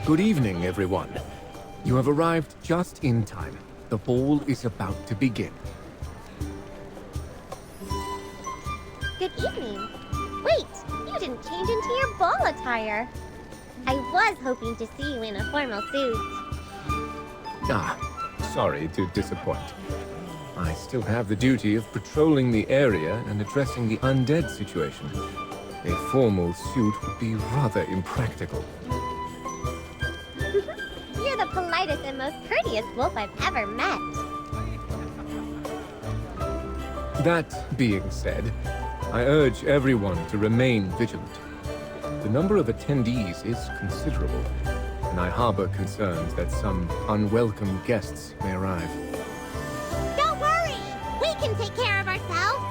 Good evening, everyone. You have arrived just in time. The ball is about to begin. Good evening. Wait, you didn't change into your ball attire. I was hoping to see you in a formal suit. Ah, sorry to disappoint. I still have the duty of patrolling the area and addressing the undead situation. A formal suit would be rather impractical. You're the politest and most courteous wolf I've ever met. That being said, I urge everyone to remain vigilant. The number of attendees is considerable, and I harbor concerns that some unwelcome guests may arrive. Don't worry! We can take care of ourselves!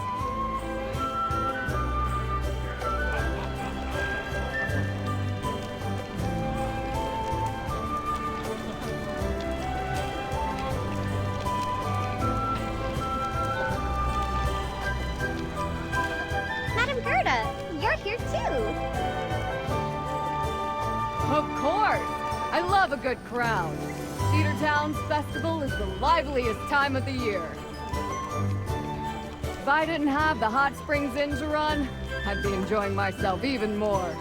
Madam Gerda, you're here too! Of course! I love a good crowd. Cedar Town's festival is the liveliest time of the year. If I didn't have the hot springs inn to run, I'd be enjoying myself even more.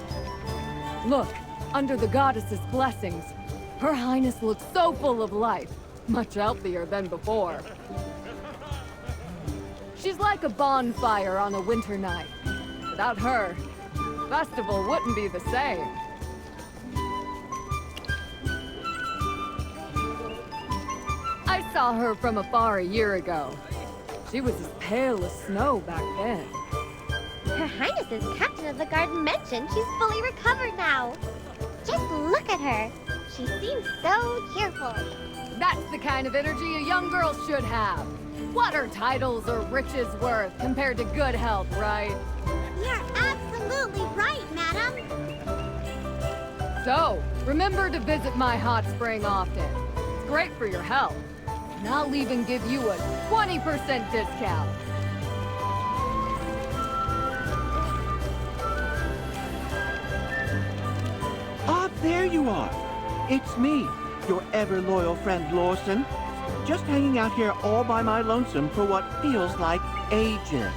Look, under the goddess's blessings, Her Highness looks so full of life, much healthier than before. She's like a bonfire on a winter night. Without her, the festival wouldn't be the same. I saw her from afar a year ago. She was as pale as snow back then. Her Highness's captain of the guard mentioned she's fully recovered now. Just look at her. She seems so cheerful. That's the kind of energy a young girl should have. What are titles or riches worth compared to good health, right? You're absolutely right, madam. So, remember to visit my hot spring often. It's great for your health. And I'll even give you a 20% discount. Ah, there you are. It's me, your ever-loyal friend Lawson. Just hanging out here all by my lonesome for what feels like ages.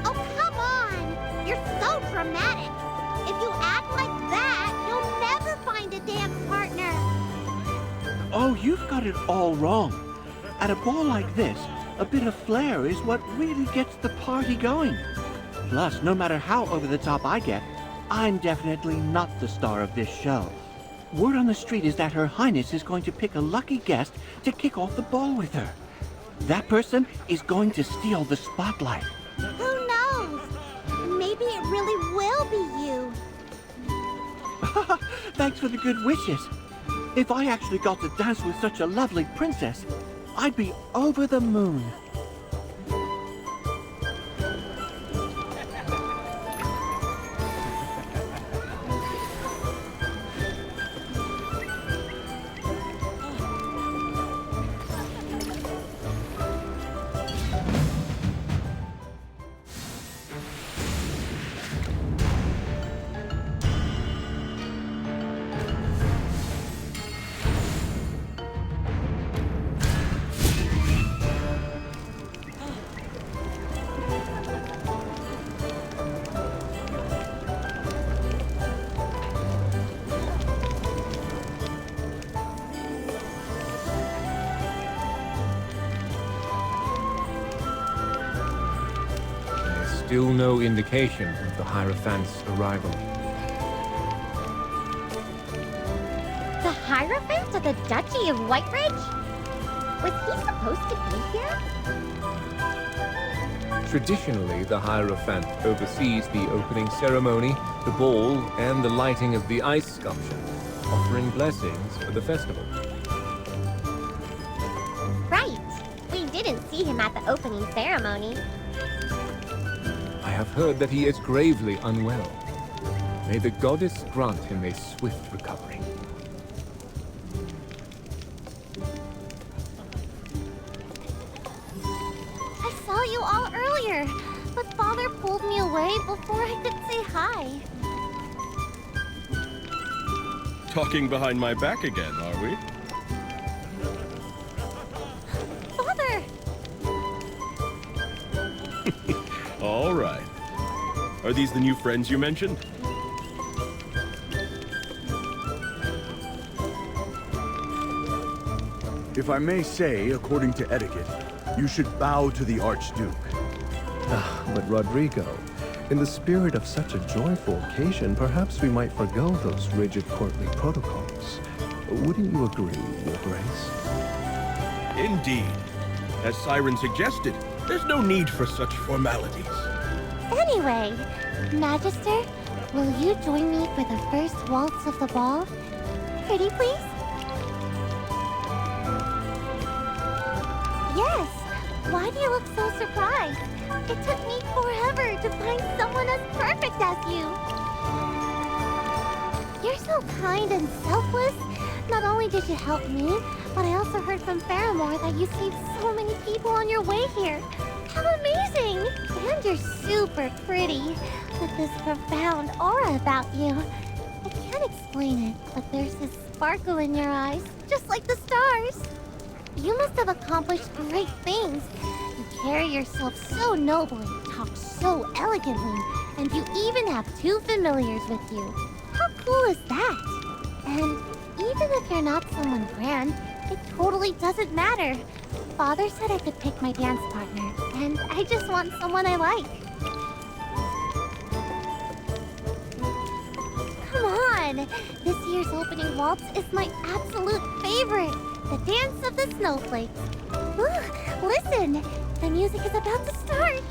Oh, come on! You're so dramatic. If you act like that, you'll never find a dance partner. Oh, you've got it all wrong. At a ball like this, a bit of flair is what really gets the party going. Plus, no matter how over the top I get, I'm definitely not the star of this show. Word on the street is that Her Highness is going to pick a lucky guest to kick off the ball with her. That person is going to steal the spotlight. Who knows? Maybe it really will be you. Thanks for the good wishes. If I actually got to dance with such a lovely princess, I'd be over the moon. Still no indication of the Hierophant's arrival. The Hierophant of the Duchy of Whiteridge? Was he supposed to be here? Traditionally, the Hierophant oversees the opening ceremony, the ball, and the lighting of the ice sculpture, offering blessings for the festival. Right. We didn't see him at the opening ceremony. I have heard that he is gravely unwell. May the goddess grant him a swift recovery. I saw you all earlier, but Father pulled me away before I could say hi. talking behind my back again, are we? Father! All right. Are these the new friends you mentioned? If I may say, according to etiquette, you should bow to the Archduke. But Rodrigo, in the spirit of such a joyful occasion, perhaps we might forgo those rigid courtly protocols. Wouldn't you agree, Your Grace? Indeed. As Siren suggested, there's no need for such formalities. Anyway, Magister, will you join me for the first waltz of the ball? Pretty please? Yes! Why do you look so surprised? It took me forever to find someone as perfect as you! You're so kind and selfless. Not only did you help me, but I also heard from Faramore that you saved so many people on your way here. How amazing! And you're super pretty, with this profound aura about you. I can't explain it, but there's this sparkle in your eyes, just like the stars. You must have accomplished great things. You carry yourself so nobly, talk so elegantly, and you even have 2 familiars with you. How cool is that? And even if you're not someone grand, it totally doesn't matter. Father said I could pick my dance partner, and I just want someone I like. Come on! This year's opening waltz is my absolute favorite. The Dance of the Snowflakes. Ooh, listen! The music is about to start!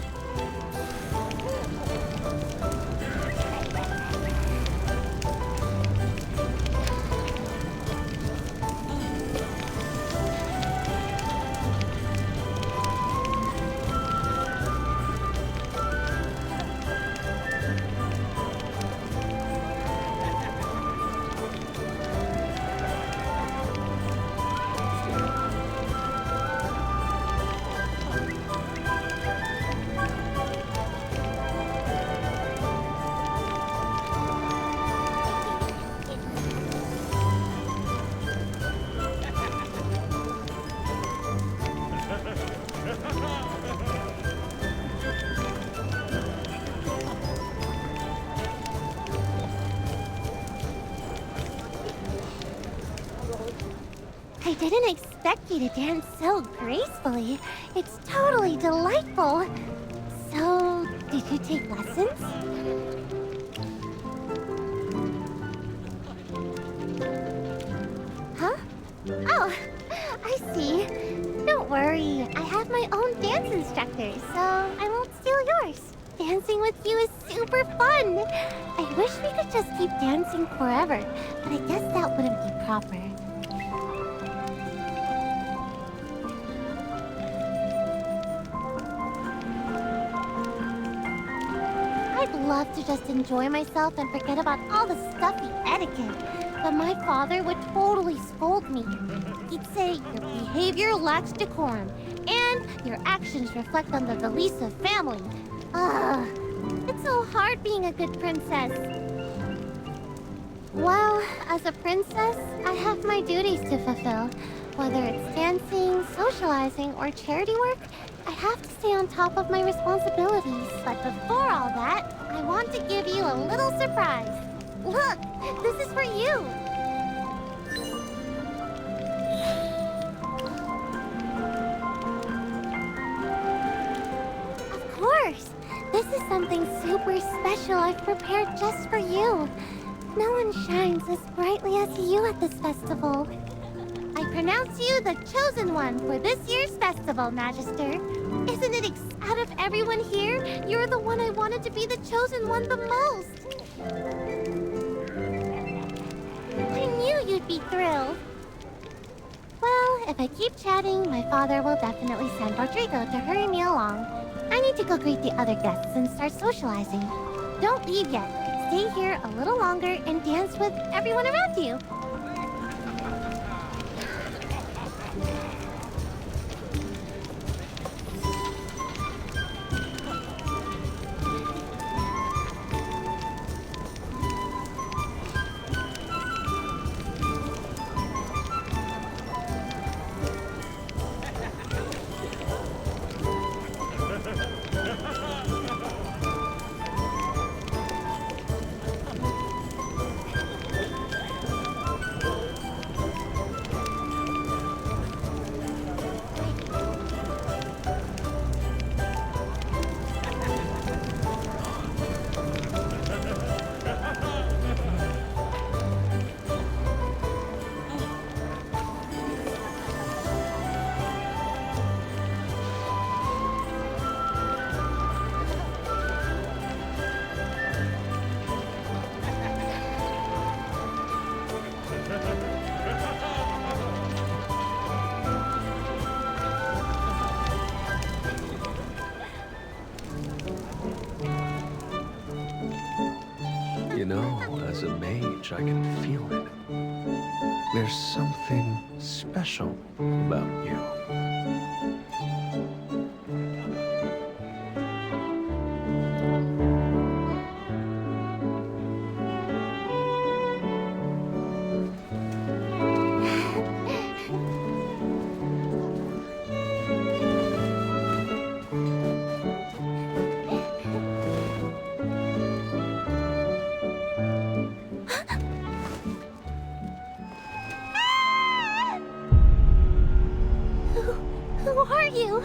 I didn't expect you to dance so gracefully. It's totally delightful. So, did you take lessons? Huh? Oh, I see. Don't worry. I have my own dance instructor, so I won't steal yours. Dancing with you is super fun. I wish we could just keep dancing forever, but I guess that wouldn't be proper. I'd love to just enjoy myself and forget about all the stuffy etiquette, but my father would totally scold me. He'd say your behavior lacks decorum, and your actions reflect on the Velisa family. Ugh, it's so hard being a good princess. Well, as a princess, I have my duties to fulfill. Whether it's dancing, socializing, or charity work, I have to stay on top of my responsibilities. But before all that, I want to give you a little surprise. Look, this is for you. Of course. This is something super special I've prepared just for you. No one shines as brightly as you at this festival. I pronounce you the chosen one for this year's festival, Magister. Isn't it out of everyone here, you're the one I wanted to be the chosen one the most? I knew you'd be thrilled. Well, if I keep chatting, my father will definitely send Rodrigo to hurry me along. I need to go greet the other guests and start socializing. Don't leave yet. Stay here a little longer and dance with everyone around you. As a mage, I can feel it. There's something special about you. Who are you?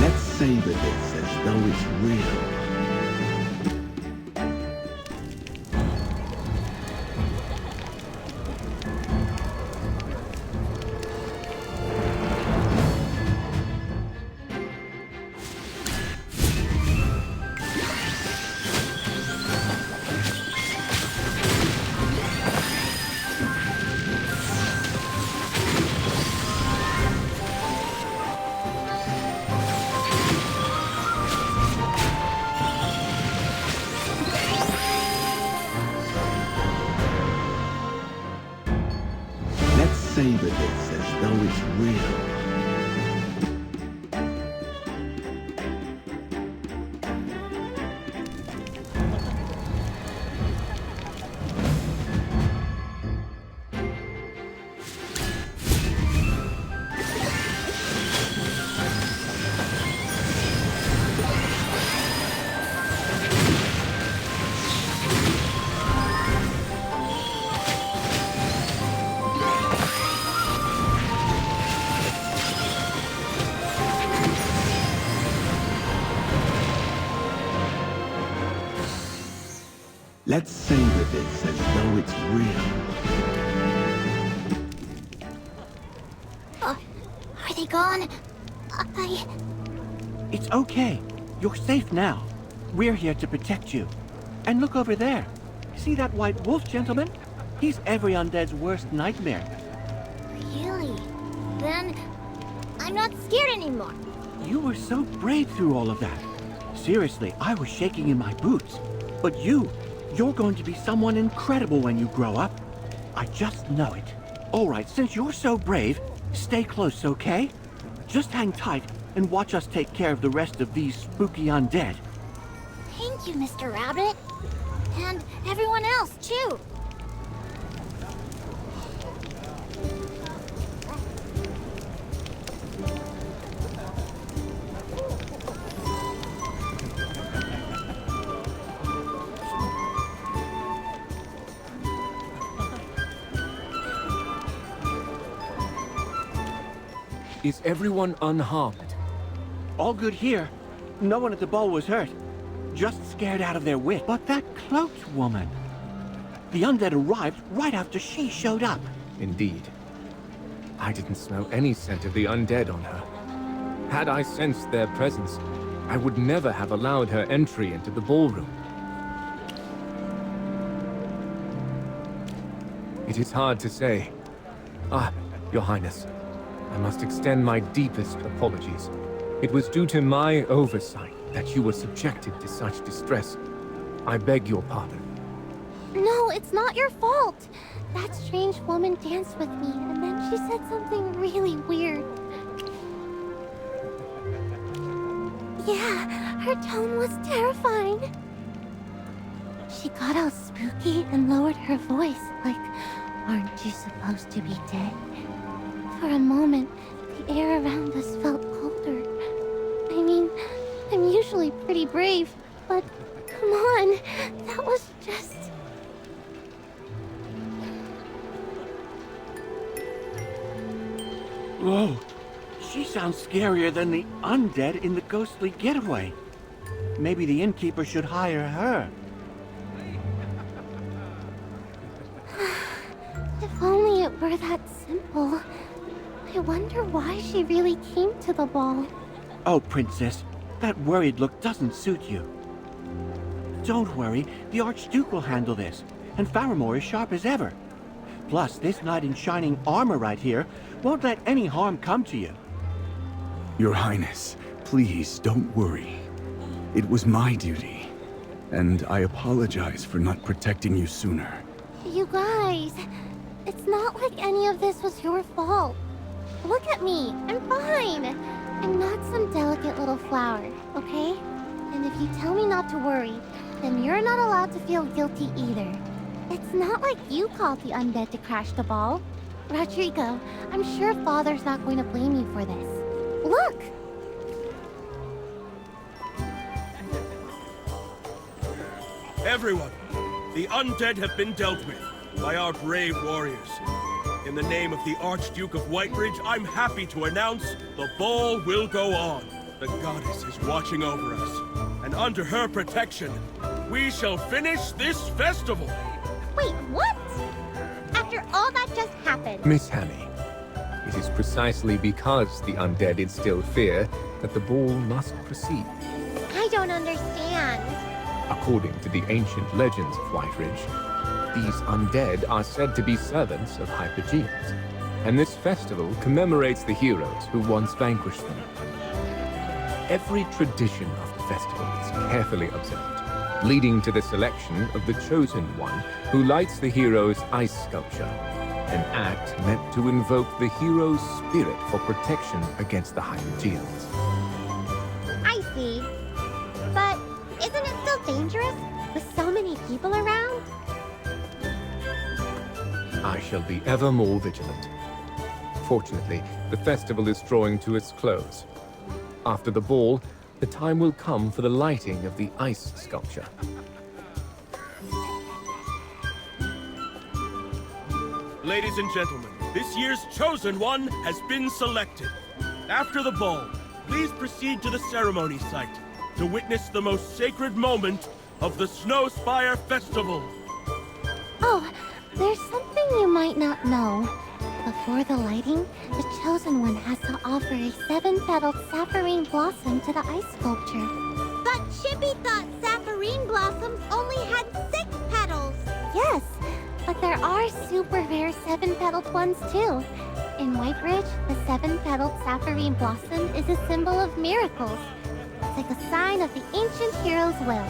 Let's savor this as though it's real. Let's savor this as though it's real. Let's savor this as though it's real. Are they gone? It's okay. You're safe now. We're here to protect you. And look over there. See that white wolf, gentleman? He's every undead's worst nightmare. Really? Then I'm not scared anymore. You were so brave through all of that. Seriously, I was shaking in my boots. But you're going to be someone incredible when you grow up. I just know it. All right, since you're so brave, stay close, okay? Just hang tight and watch us take care of the rest of these spooky undead. Thank you, Mr. Rabbit. And everyone else, too. Is everyone unharmed? All good here. No one at the ball was hurt. Just scared out of their wit. But that cloaked woman. The undead arrived right after she showed up. Indeed. I didn't smell any scent of the undead on her. Had I sensed their presence, I would never have allowed her entry into the ballroom. It is hard to say. Your Highness, I must extend my deepest apologies. It was due to my oversight that you were subjected to such distress. I beg your pardon. No, it's not your fault. That strange woman danced with me, and then she said something really weird. Yeah, her tone was terrifying. She got all spooky spooky and lowered her voice like, "Aren't you supposed to be dead?" For a moment, the air around us felt colder. I mean, I'm usually pretty brave, but come on, that was just... Whoa, she sounds scarier than the undead in the ghostly getaway. Maybe the innkeeper should hire her. If only it were that simple. I wonder why she really came to the ball. Oh, Princess, that worried look doesn't suit you. Don't worry, the Archduke will handle this, and Faramore is sharp as ever. Plus, this knight in shining armor right here won't let any harm come to you. Your Highness, please don't worry. It was my duty, and I apologize for not protecting you sooner. You guys, it's not like any of this was your fault. Look at me, I'm fine. I'm not some delicate little flower, okay? And if you tell me not to worry, then you're not allowed to feel guilty either. It's not like you called the undead to crash the ball. Rodrigo, I'm sure Father's not going to blame you for this. Look! Everyone, the undead have been dealt with by our brave warriors. In the name of the Archduke of Whitebridge, I'm happy to announce the ball will go on. The goddess is watching over us, and under her protection, we shall finish this festival. Wait, what? After all that just happened. Miss Hammy, it is precisely because the undead instill fear that the ball must proceed. I don't understand. According to the ancient legends of Whiteridge, these undead are said to be servants of Hypergeans, and this festival commemorates the heroes who once vanquished them. Every tradition of the festival is carefully observed, leading to the selection of the Chosen One, who lights the hero's ice sculpture, an act meant to invoke the hero's spirit for protection against the Hypergeans. I see. But isn't it still dangerous with so many people around? I shall be ever more vigilant. Fortunately, the festival is drawing to its close. After the ball, the time will come for the lighting of the ice sculpture. Ladies and gentlemen, this year's Chosen One has been selected. After the ball, please proceed to the ceremony site to witness the most sacred moment of the Snow Spire Festival. Oh, there's something you might not know. Before the lighting, the Chosen One has to offer a 7-petaled sapphirine blossom to the ice sculpture. But Chippy thought sapphirine blossoms only had 6 petals. Yes, but there are super rare 7-petaled ones too. In Whitebridge, the 7-petaled sapphirine blossom is a symbol of miracles. It's like a sign of the ancient hero's will.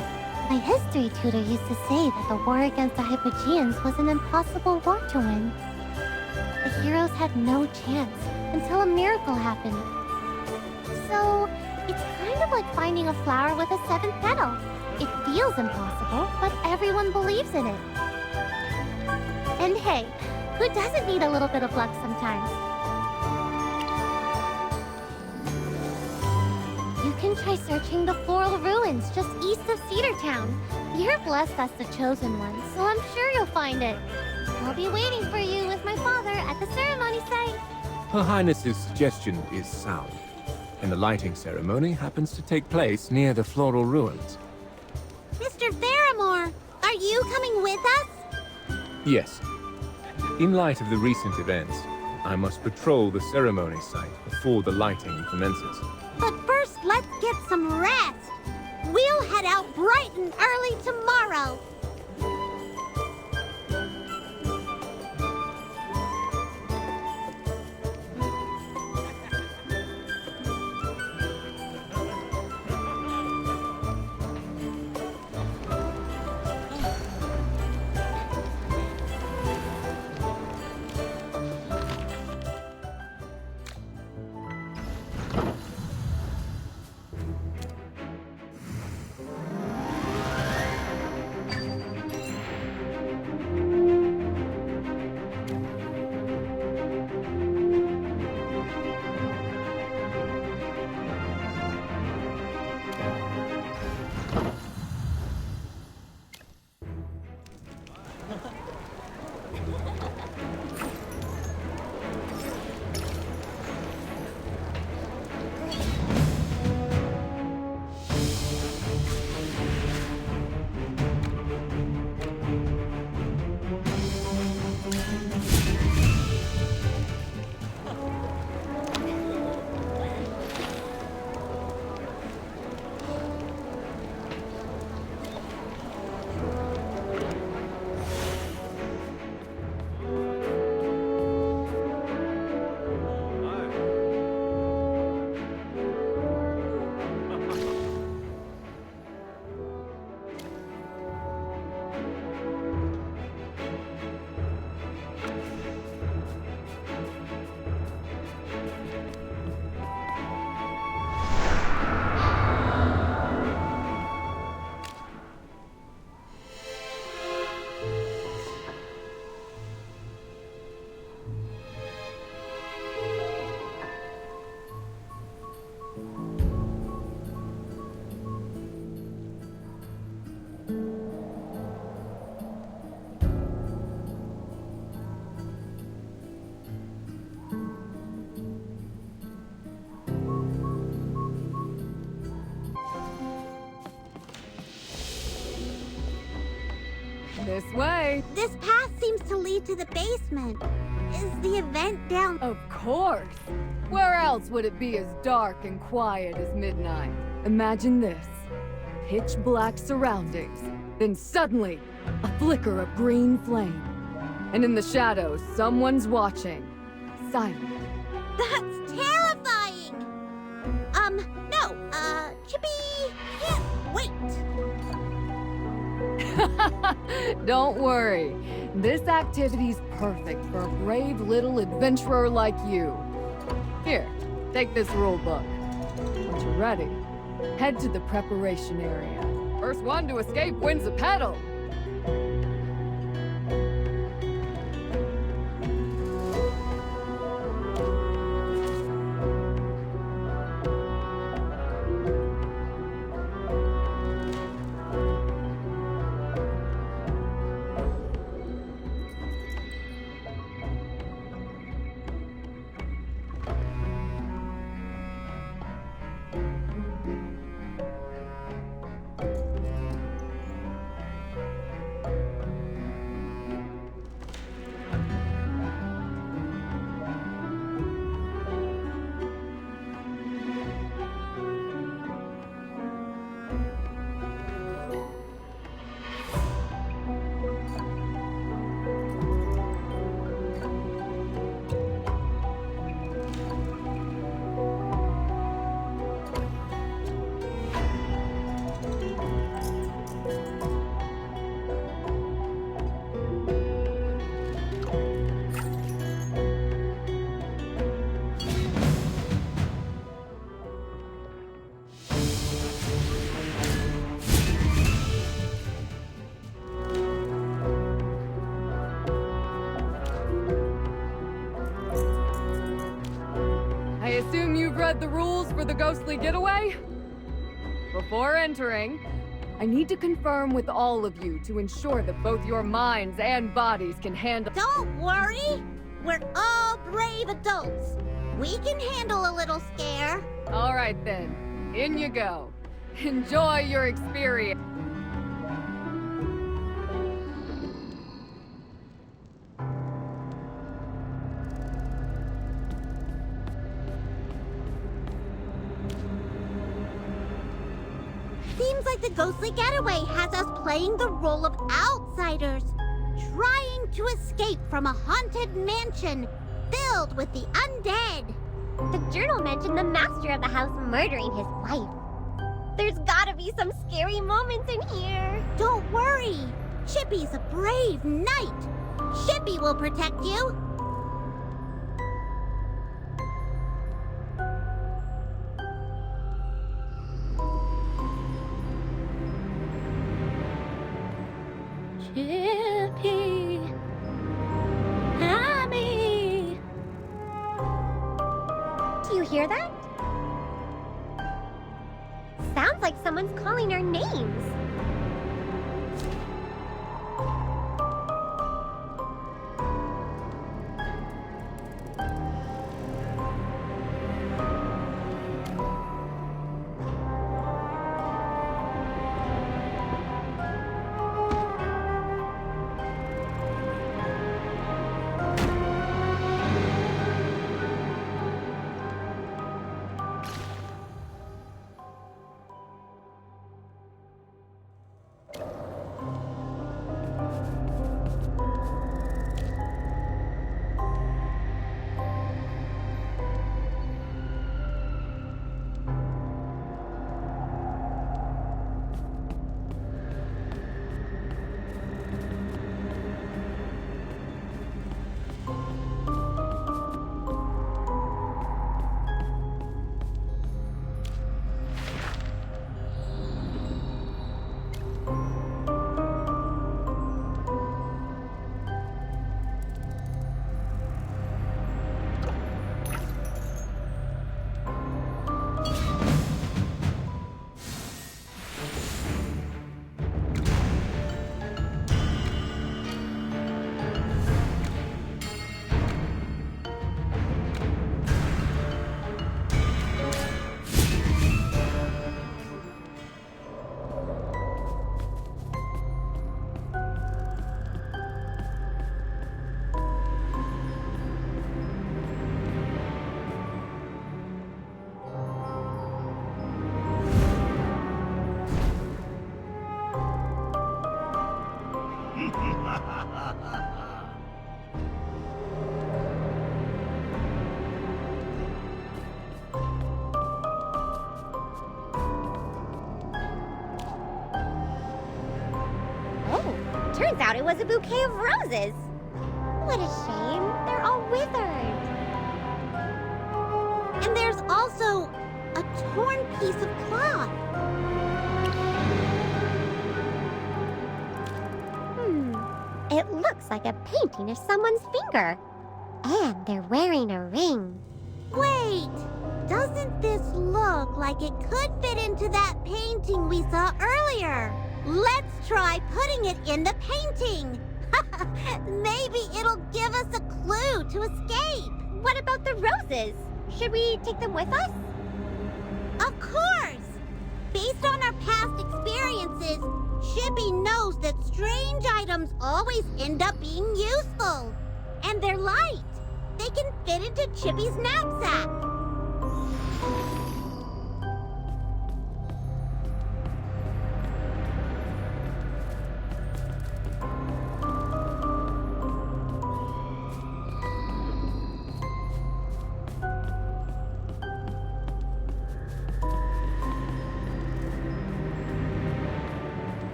My history tutor used to say that the war against the Hypogeans was an impossible war to win. The heroes had no chance until a miracle happened. So, it's kind of like finding a flower with a 7th petal. It feels impossible, but everyone believes in it. And hey, who doesn't need a little bit of luck sometimes? You can try searching the floral ruins just east of Cedar Town. You're blessed as the Chosen One, so I'm sure you'll find it. I'll be waiting for you with my father at the ceremony site. Her Highness's suggestion is sound, and the lighting ceremony happens to take place near the floral ruins. Mr. Faramore, are you coming with us? Yes. In light of the recent events, I must patrol the ceremony site before the lighting commences. But first, let's get some rest. We'll head out bright and early tomorrow. This way. This path seems to lead to the basement. Is the event down? Of course. Where else would it be as dark and quiet as midnight? Imagine this. Pitch black surroundings. Then suddenly, a flicker of green flame. And in the shadows, someone's watching. Silent. That's terrifying! No, Chippy can't wait! Don't worry. This activity's perfect for a brave little adventurer like you. Here, take this rule book. Once you're ready, head to the preparation area. First one to escape wins a pedal. I assume you've read the rules for the ghostly getaway? Before entering, I need to confirm with all of you to ensure that both your minds and bodies can handle— Don't worry! We're all brave adults. We can handle a little scare. All right then, in you go. Enjoy your experience. Seems like the ghostly getaway has us playing the role of outsiders, trying to escape from a haunted mansion filled with the undead. The journal mentioned the master of the house murdering his wife. There's gotta be some scary moments in here. Don't worry, Chippy's a brave knight. Chippy will protect you. Chippy, Abby. Do you hear that? Sounds like someone's calling our names. Turns out it was a bouquet of roses. What a shame. They're all withered. And there's also a torn piece of cloth. It looks like a painting of someone's finger. And they're wearing a ring. Wait! Doesn't this look like it could fit into that painting we saw earlier? Let's try putting it in the painting. Maybe it'll give us a clue to escape. What about the roses? Should we take them with us? Of course! Based on our past experiences, Chippy knows that strange items always end up being useful. And they're light. They can fit into Chippy's knapsack.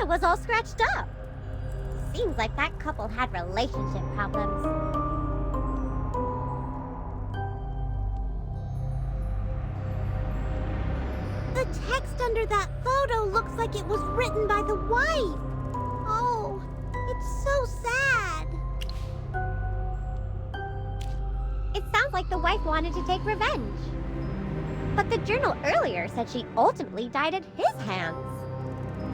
Was all scratched up. Seems like that couple had relationship problems. The text under that photo looks like it was written by the wife. Oh, it's so sad. It sounds like the wife wanted to take revenge. But the journal earlier said she ultimately died at his hands.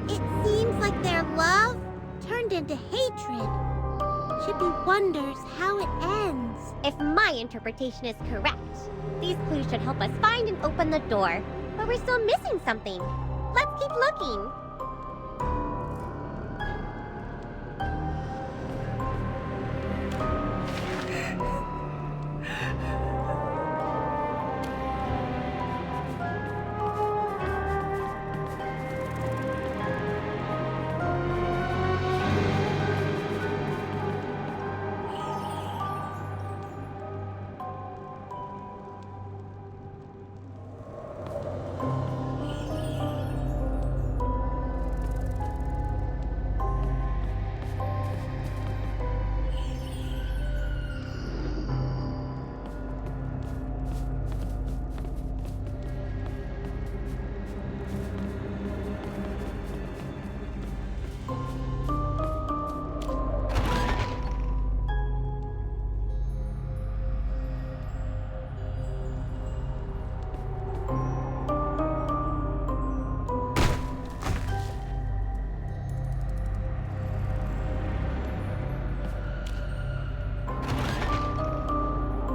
It seems like their love turned into hatred. Chippy wonders how it ends. If my interpretation is correct, these clues should help us find and open the door. But we're still missing something. Let's keep looking.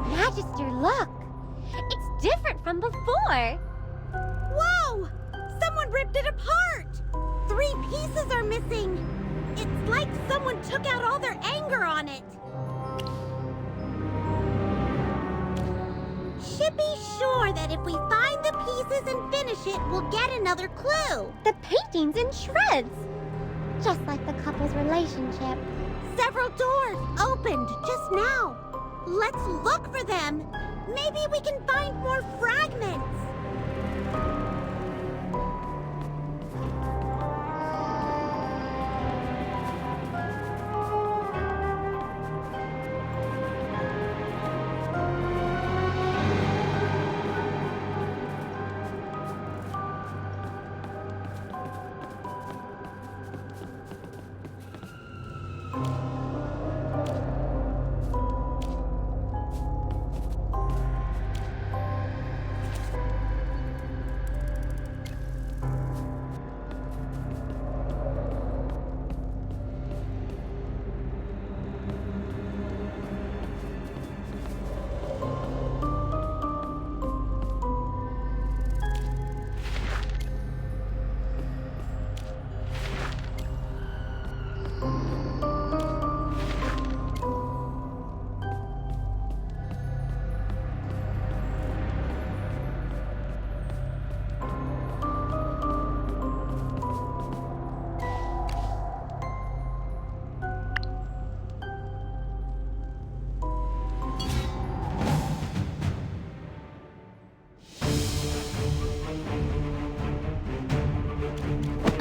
Magister, look! It's different from before! Whoa! Someone ripped it apart! 3 pieces are missing! It's like someone took out all their anger on it! Chippy's sure that if we find the pieces and finish it, we'll get another clue! The painting's in shreds! Just like the couple's relationship. Several doors opened just now! Let's look for them! Maybe we can find more fragments!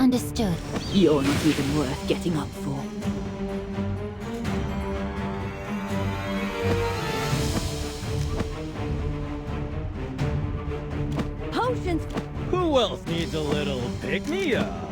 Understood. You're not even worth getting up for. Potions! Who else needs a little pick-me-up?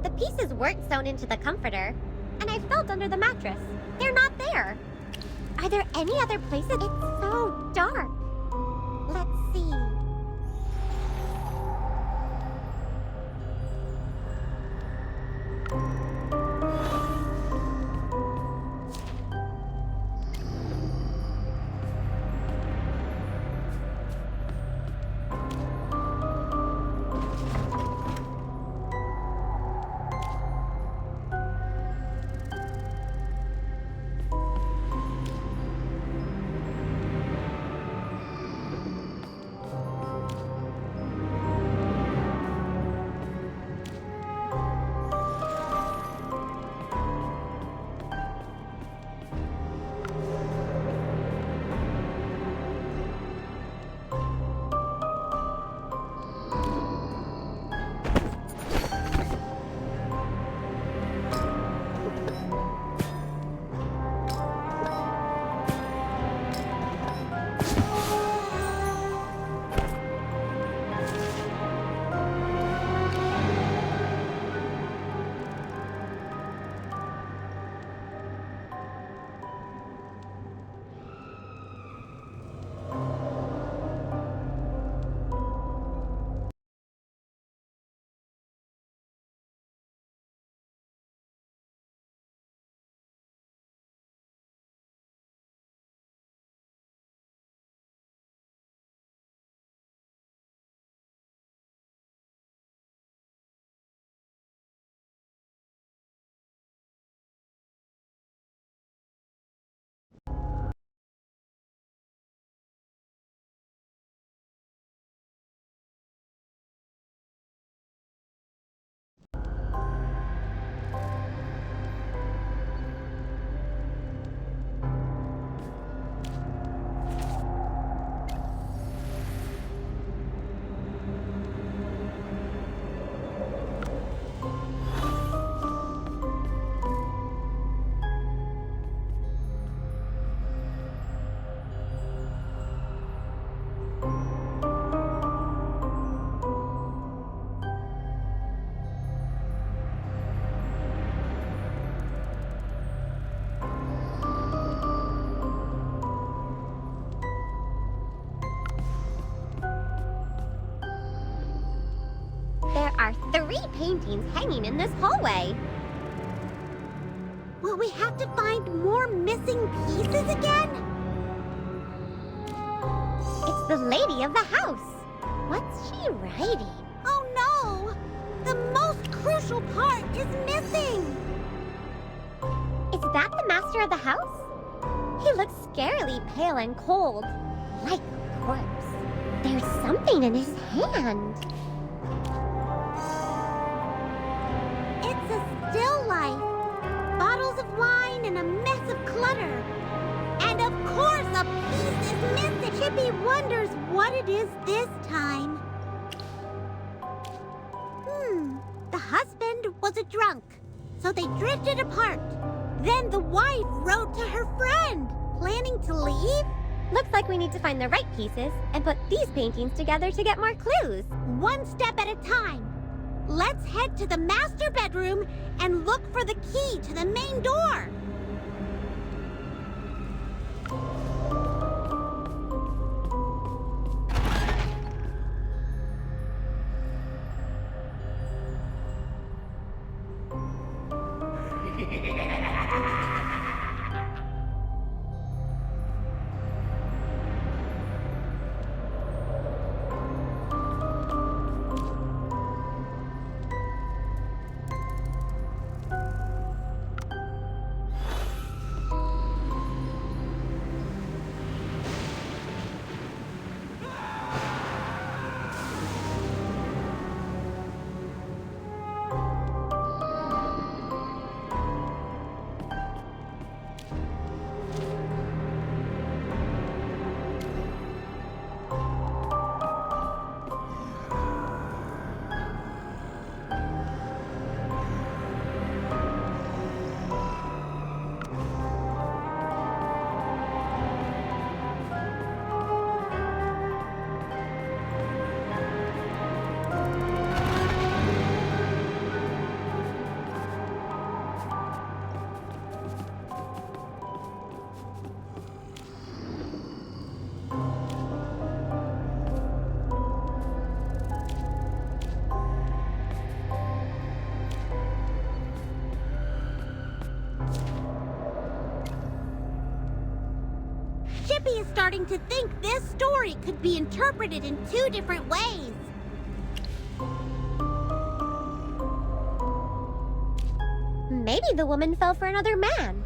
The pieces weren't sewn into the comforter, and I felt under the mattress. They're not there. Are there any other places? It's so dark. Let's see. 3 paintings hanging in this hallway. Will we have to find more missing pieces again? It's the lady of the house. What's she writing? Oh no! The most crucial part is missing! Is that the master of the house? He looks scarily pale and cold, like a corpse. There's something in his hand. It's a still life. Bottles of wine and a mess of clutter. And of course a piece is missing. Chippy wonders what it is this time. The husband was a drunk, so they drifted apart. Then the wife wrote to her friend, planning to leave. Looks like we need to find the right pieces and put these paintings together to get more clues. One step at a time. Let's head to the master bedroom and look for the key to the main door. Chippy is starting to think this story could be interpreted in 2 different ways. Maybe the woman fell for another man,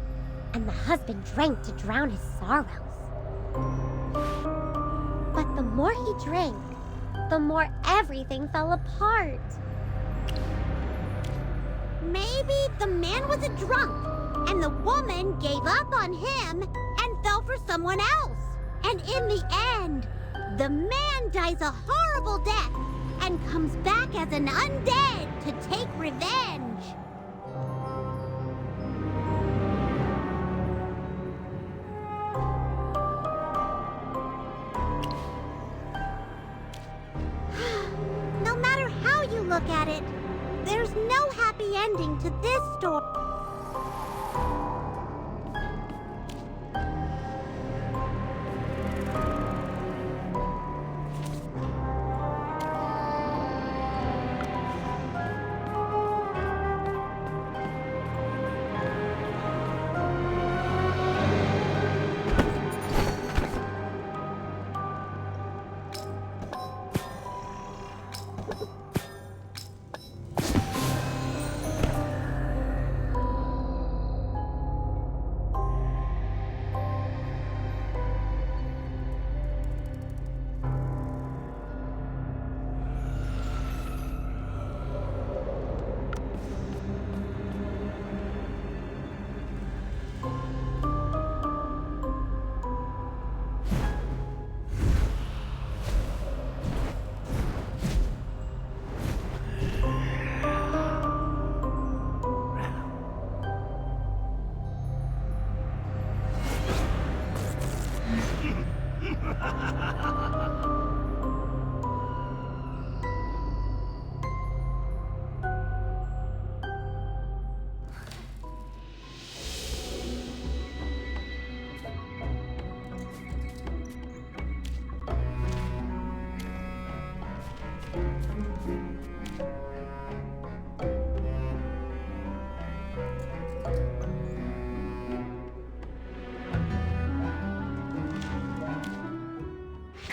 and the husband drank to drown his sorrows. But the more he drank, the more everything fell apart. Maybe the man was a drunk, and the woman gave up on him and fell for someone else. And in the end, the man dies a horrible death and comes back as an undead to take revenge. No matter how you look at it, there's no happy ending to this story.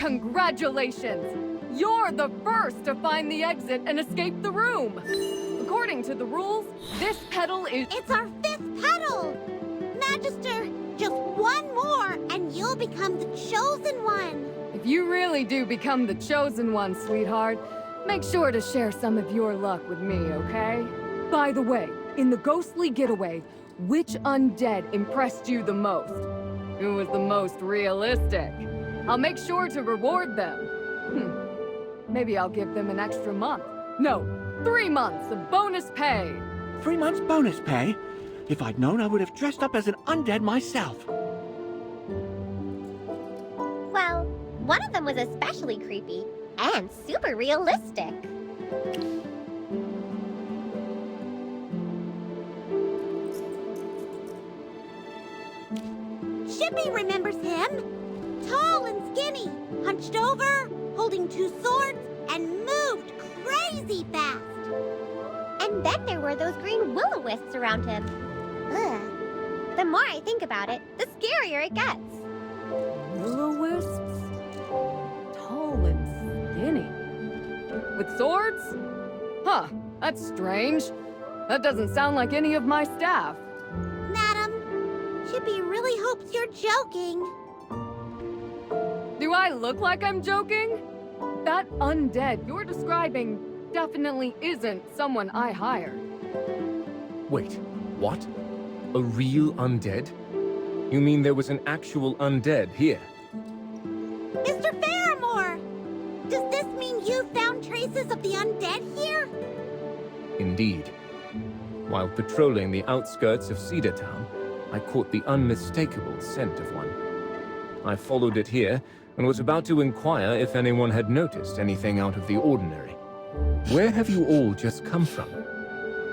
Congratulations! You're the first to find the exit and escape the room! According to the rules, this petal is— It's our 5th petal! Magister, just one more and you'll become the chosen one! If you really do become the chosen one, sweetheart, make sure to share some of your luck with me, okay? By the way, in the ghostly getaway, which undead impressed you the most? Who was the most realistic? I'll make sure to reward them. Maybe I'll give them an extra month. No, 3 months of bonus pay. 3 months bonus pay? If I'd known, I would have dressed up as an undead myself. Well, one of them was especially creepy and super realistic. Shippy remembers him! Tall and skinny, hunched over, holding 2 swords, and moved crazy fast! And then there were those green will-o-wisps around him. Ugh. The more I think about it, the scarier it gets. Will-o-wisps? Tall and skinny. With swords? Huh, that's strange. That doesn't sound like any of my staff. Madam, Shippy really hopes you're joking. Do I look like I'm joking? That undead you're describing definitely isn't someone I hired. Wait, what? A real undead? You mean there was an actual undead here? Mr. Faramore! Does this mean you found traces of the undead here? Indeed. While patrolling the outskirts of Cedar Town, I caught the unmistakable scent of one. I followed it here and was about to inquire if anyone had noticed anything out of the ordinary. Where have you all just come from?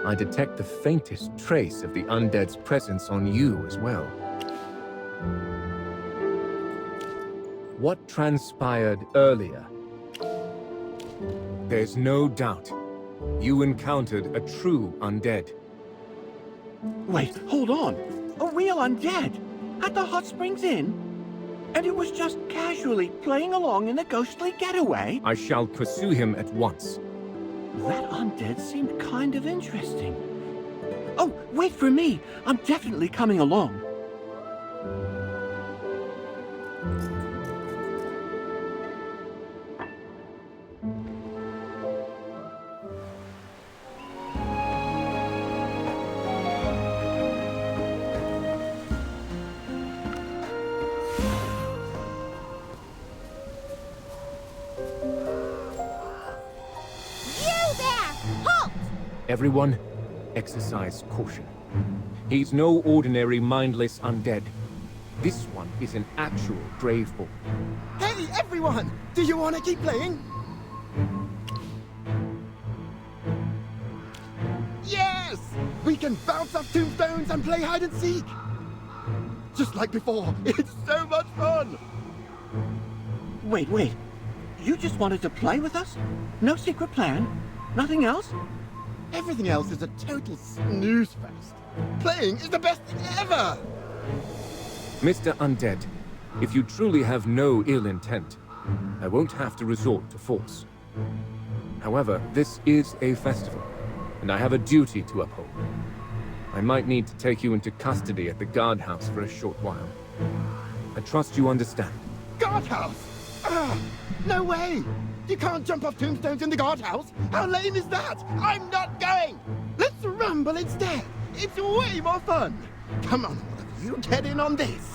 I detect the faintest trace of the undead's presence on you as well. What transpired earlier? There's no doubt. You encountered a true undead. Wait, hold on. A real undead? At the Hot Springs Inn? And it was just casually playing along in the ghostly getaway? I shall pursue him at once. That undead seemed kind of interesting. Oh, wait for me! I'm definitely coming along. Everyone, exercise caution. He's no ordinary mindless undead. This one is an actual Graveborn. Hey, everyone! Do you want to keep playing? Yes! We can bounce off tombstones and play hide and seek! Just like before, it's so much fun! Wait. You just wanted to play with us? No secret plan? Nothing else? Everything else is a total snooze fest. Playing is the best thing ever! Mr. Undead, if you truly have no ill intent, I won't have to resort to force. However, this is a festival, and I have a duty to uphold. I might need to take you into custody at the guardhouse for a short while. I trust you understand. Guardhouse? No way! You can't jump off tombstones in the guardhouse! How lame is that? I'm not going! Let's rumble instead! It's way more fun! Come on, all of you, get in on this!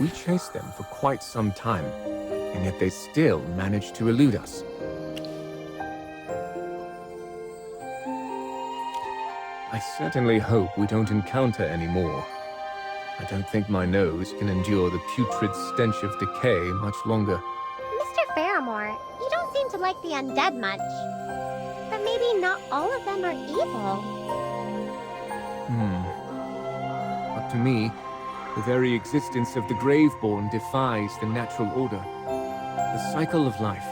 We chased them for quite some time, and yet they still managed to elude us. I certainly hope we don't encounter any more. I don't think my nose can endure the putrid stench of decay much longer. Mr. Faramore, you don't seem to like the undead much. But maybe not all of them are evil. But to me, the very existence of the Graveborn defies the natural order. The cycle of life.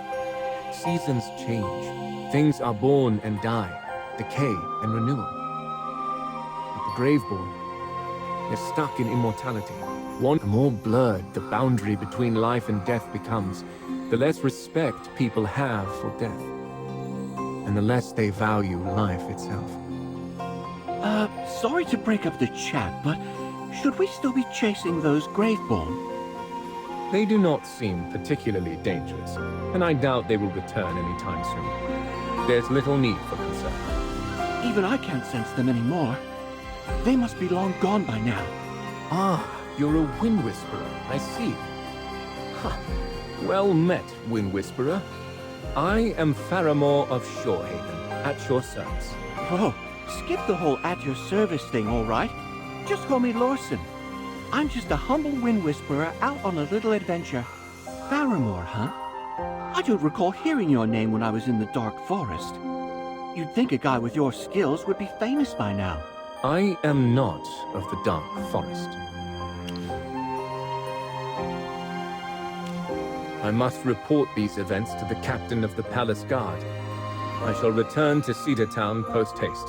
Seasons change. Things are born and die, decay and renewal. But the Graveborn, they're stuck in immortality. The more blurred the boundary between life and death becomes, the less respect people have for death. And the less they value life itself. Sorry to break up the chat, but should we still be chasing those Graveborn? They do not seem particularly dangerous, and I doubt they will return anytime soon. There's little need for concern. Even I can't sense them anymore. They must be long gone by now. Ah, you're a Wind Whisperer, I see. Ha! Well met, Wind Whisperer. I am Faramore of Shorehaven, at your service. Oh, skip the whole at your service thing, all right? Just call me Lorson. I'm just a humble Wind Whisperer out on a little adventure. Faramore, huh? I don't recall hearing your name when I was in the Dark Forest. You'd think a guy with your skills would be famous by now. I am not of the Dark Forest. I must report these events to the captain of the Palace Guard. I shall return to Cedar Town post-haste.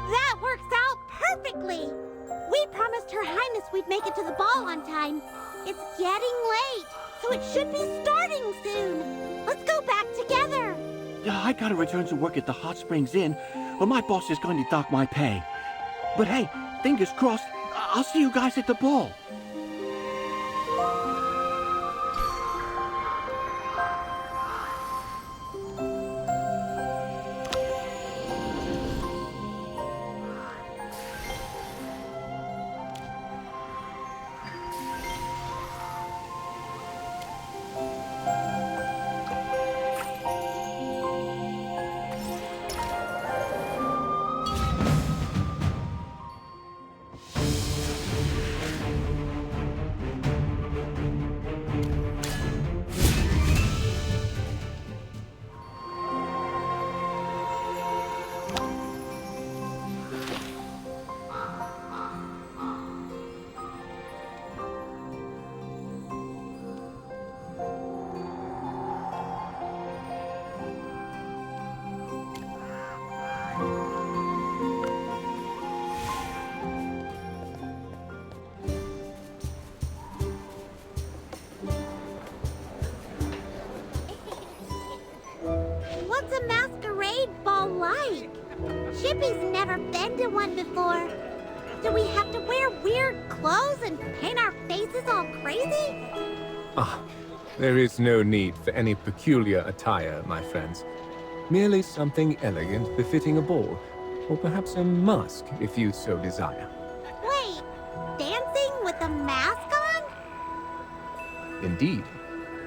That works out perfectly! We promised Her Highness we'd make it to the ball on time. It's getting late, so it should be starting soon. Let's go back together. I gotta return to work at the Hot Springs Inn, or my boss is going to dock my pay. But hey, fingers crossed, I'll see you guys at the ball. What's a masquerade ball like? Chippy's never been to one before. Do we have to wear weird clothes and paint our faces all crazy? Ah, there is no need for any peculiar attire, my friends. Merely something elegant befitting a ball, or perhaps a mask if you so desire. Wait, dancing with a mask on? Indeed.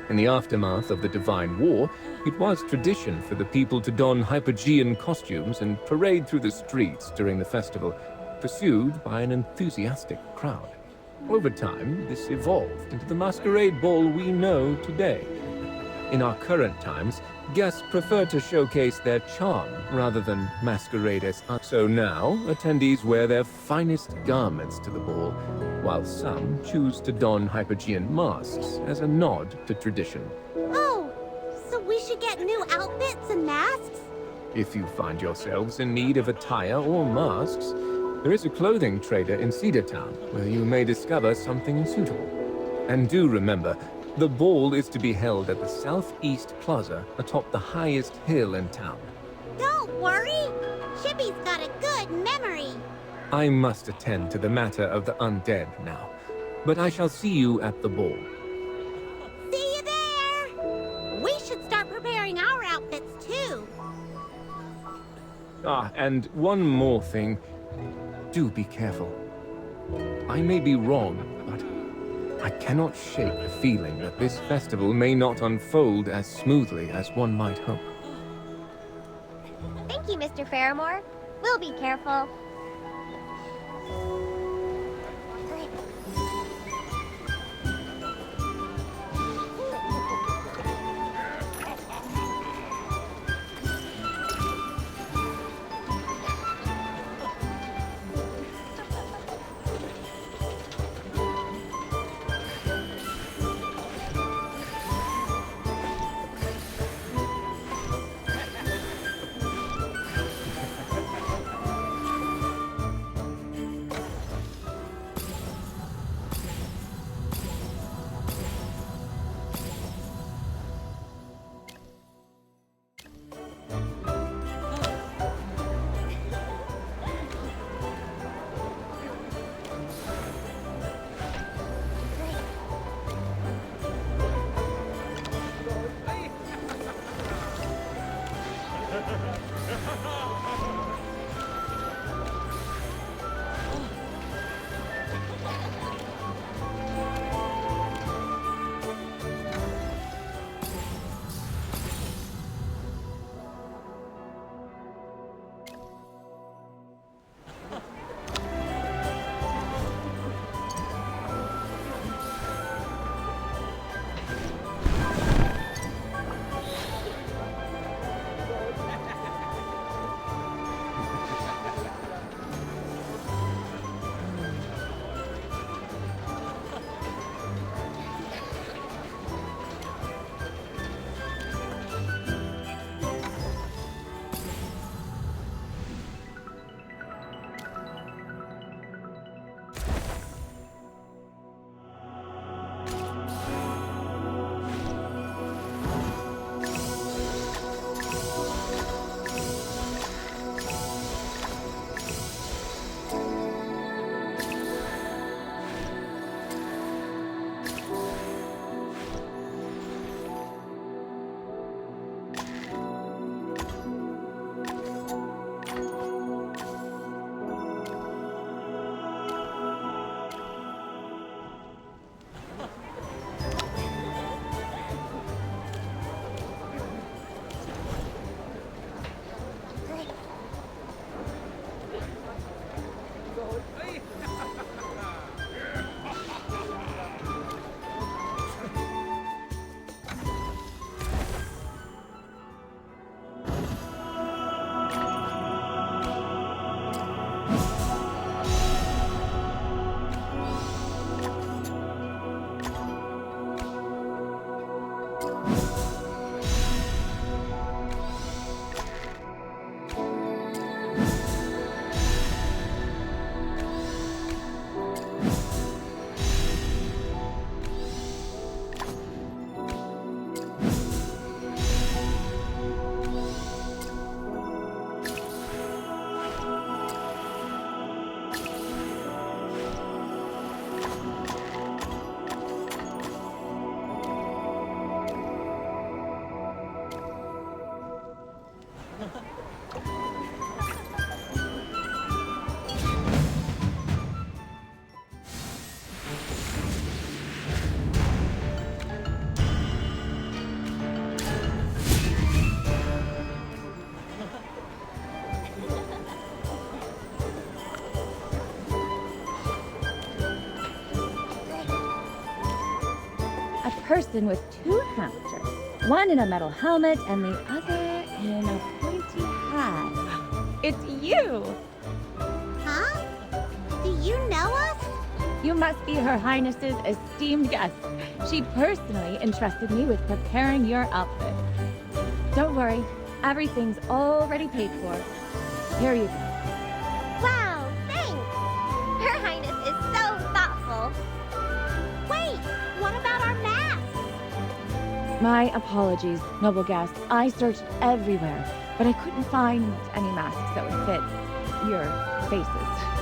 In the aftermath of the Divine War, it was tradition for the people to don Hypogean costumes and parade through the streets during the festival, pursued by an enthusiastic crowd. Over time, this evolved into the masquerade ball we know today. In our current times, guests prefer to showcase their charm rather than masquerade as us. So now, attendees wear their finest garments to the ball, while some choose to don Hypogean masks as a nod to tradition. Oh, so we should get new outfits and masks? If you find yourselves in need of attire or masks, there is a clothing trader in Cedar Town where you may discover something suitable. And do remember, the ball is to be held at the Southeast Plaza atop the highest hill in town. Don't worry, Chippy's got a good memory. I must attend to the matter of the undead now, but I shall see you at the ball. See you there! We should start preparing our outfits too. Ah, and one more thing. Do be careful. I may be wrong, but I cannot shake the feeling that this festival may not unfold as smoothly as one might hope. Thank you, Mr. Faramore. We'll be careful. Person with two hamsters, one in a metal helmet and the other in a pointy hat. It's you! Huh? Do you know us? You must be Her Highness's esteemed guest. She personally entrusted me with preparing your outfit. Don't worry, everything's already paid for. Here you go. Wow, thanks! Her Highness is so thoughtful. Wait, what about our masks? My apologies, noble guests. I searched everywhere, but I couldn't find any masks that would fit your faces.